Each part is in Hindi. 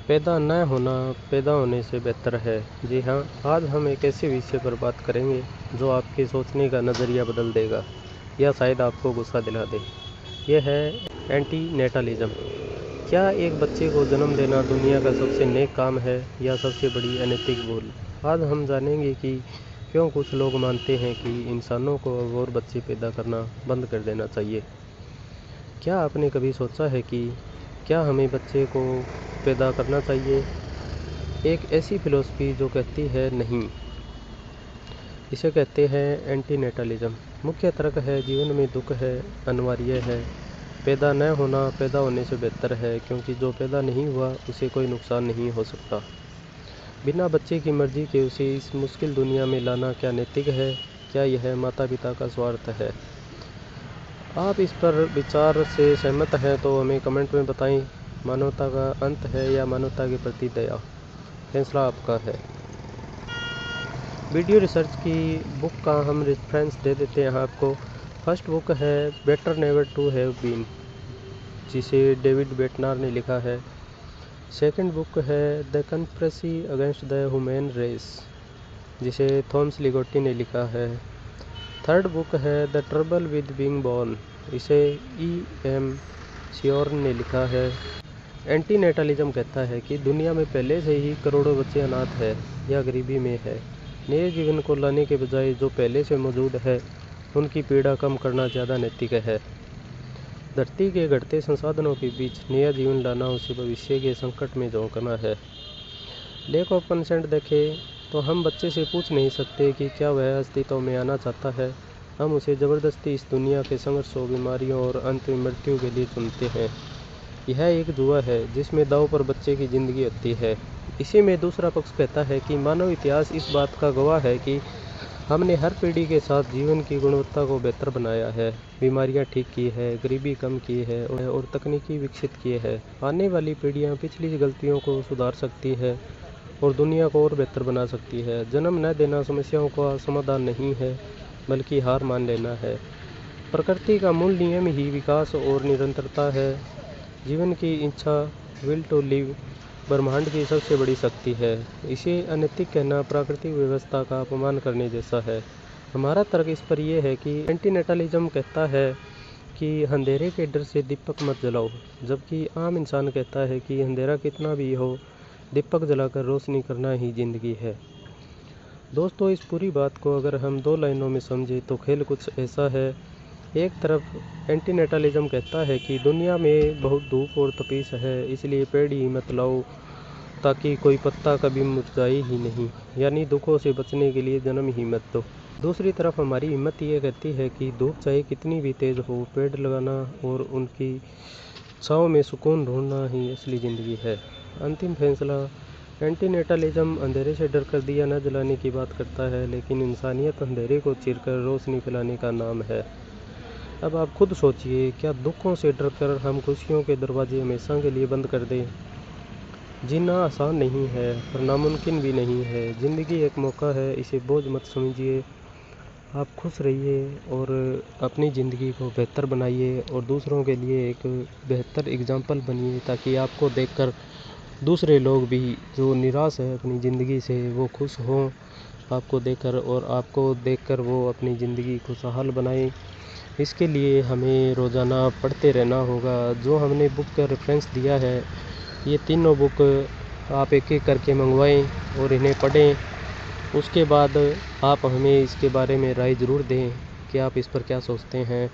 पैदा न होना पैदा होने से बेहतर है। जी हाँ, आज हम एक ऐसे विषय पर बात करेंगे जो आपके सोचने का नज़रिया बदल देगा या शायद आपको गुस्सा दिला दे। यह है एंटीनेटालिज्म। क्या एक बच्चे को जन्म देना दुनिया का सबसे नेक काम है या सबसे बड़ी अनैतिक भूल? आज हम जानेंगे कि क्यों कुछ लोग मानते हैं कि इंसानों को अब और बच्चे पैदा करना बंद कर देना चाहिए। क्या आपने कभी सोचा है कि क्या हमें बच्चे को पैदा करना चाहिए? एक ऐसी फिलॉसफी जो कहती है नहीं। इसे कहते हैं एंटीनेटालिज्म। मुख्य तर्क है जीवन में दुख है, अनिवार्य है। पैदा न होना पैदा होने से बेहतर है, क्योंकि जो पैदा नहीं हुआ उसे कोई नुकसान नहीं हो सकता। बिना बच्चे की मर्जी के उसे इस मुश्किल दुनिया में लाना क्या नैतिक है? क्या यह माता पिता का स्वार्थ है? आप इस पर विचार से सहमत हैं तो हमें कमेंट में बताएं। मानवता का अंत है या मानवता के प्रति दया? फैसला आपका है। वीडियो रिसर्च की बुक का हम रेफरेंस दे देते हैं आपको। फर्स्ट बुक है better never to have been, जिसे डेविड बेटनार ने लिखा है। सेकंड बुक है the conspiracy against the human race, जिसे थॉमस लिगोटी ने लिखा है। थर्ड बुक है the trouble with being born, इसे E.M. श्योर्न ने लिखा है। एंटीनेटालिज्म कहता है कि दुनिया में पहले से ही करोड़ों बच्चे अनाथ हैं या गरीबी में है। नए जीवन को लाने के बजाय जो पहले से मौजूद है उनकी पीड़ा कम करना ज़्यादा नैतिक है। धरती के घटते संसाधनों के बीच नया जीवन लाना उसे भविष्य के संकट में झोंकना है। लैक ऑफ कंसेंट देखें तो हम बच्चे से पूछ नहीं सकते कि क्या वह अस्तित्व में आना चाहता है। हम उसे ज़बरदस्ती इस दुनिया के संघर्षों, बीमारियों और अंत में मृत्यु के लिए चुनते हैं। यह एक जुआ है जिसमें दांव पर बच्चे की ज़िंदगी होती है। इसी में दूसरा पक्ष कहता है कि मानव इतिहास इस बात का गवाह है कि हमने हर पीढ़ी के साथ जीवन की गुणवत्ता को बेहतर बनाया है, बीमारियां ठीक की है, गरीबी कम की है और तकनीकी विकसित किए है। आने वाली पीढ़ियां पिछली गलतियों को सुधार सकती है और दुनिया को और बेहतर बना सकती है। जन्म न देना समस्याओं का समाधान नहीं है, बल्कि हार मान लेना है। प्रकृति का मूल नियम ही विकास और निरंतरता है। जीवन की इच्छा, विल टू लिव, ब्रह्मांड की सबसे बड़ी शक्ति है। इसे अनैतिक कहना प्राकृतिक व्यवस्था का अपमान करने जैसा है। हमारा तर्क इस पर यह है कि एंटीनेटालिज्म कहता है कि अंधेरे के डर से दीपक मत जलाओ, जबकि आम इंसान कहता है कि अंधेरा कितना भी हो, दीपक जलाकर रोशनी करना ही जिंदगी है। दोस्तों, इस पूरी बात को अगर हम दो लाइनों में समझें तो खेल कुछ ऐसा है। एक तरफ एंटीनेटालिज्म कहता है कि दुनिया में बहुत धूप और तपीस है, इसलिए पेड़ ही मत लाओ ताकि कोई पत्ता कभी मुरझाए ही नहीं, यानी दुखों से बचने के लिए जन्म ही मत दो। दूसरी तरफ हमारी हिम्मत ये कहती है कि धूप चाहे कितनी भी तेज़ हो, पेड़ लगाना और उनकी छाँव में सुकून ढूंढना ही असली ज़िंदगी है। अंतिम फैसला, एंटीनेटालिज्म अंधेरे से डरकर दिया न जलाने की बात करता है, लेकिन इंसानियत अंधेरे को चीरकर रोशनी फैलाने का नाम है। अब आप खुद सोचिए, क्या दुखों से डरकर हम खुशियों के दरवाजे हमेशा के लिए बंद कर दें? जीना आसान नहीं है पर नामुमकिन भी नहीं है। ज़िंदगी एक मौका है, इसे बोझ मत समझिए। आप खुश रहिए और अपनी ज़िंदगी को बेहतर बनाइए और दूसरों के लिए एक बेहतर एग्जाम्पल बनिए, ताकि आपको देखकर दूसरे लोग भी जो निराश है अपनी ज़िंदगी से वो खुश हों आपको देखकर, और आपको देखकर वो अपनी ज़िंदगी खुशहाल बनाएं। इसके लिए हमें रोज़ाना पढ़ते रहना होगा। जो हमने बुक का रेफरेंस दिया है, ये तीनों बुक आप एक एक करके मंगवाएं और इन्हें पढ़ें। उसके बाद आप हमें इसके बारे में राय ज़रूर दें कि आप इस पर क्या सोचते हैं।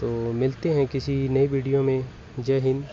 तो मिलते हैं किसी नई वीडियो में। जय हिंद।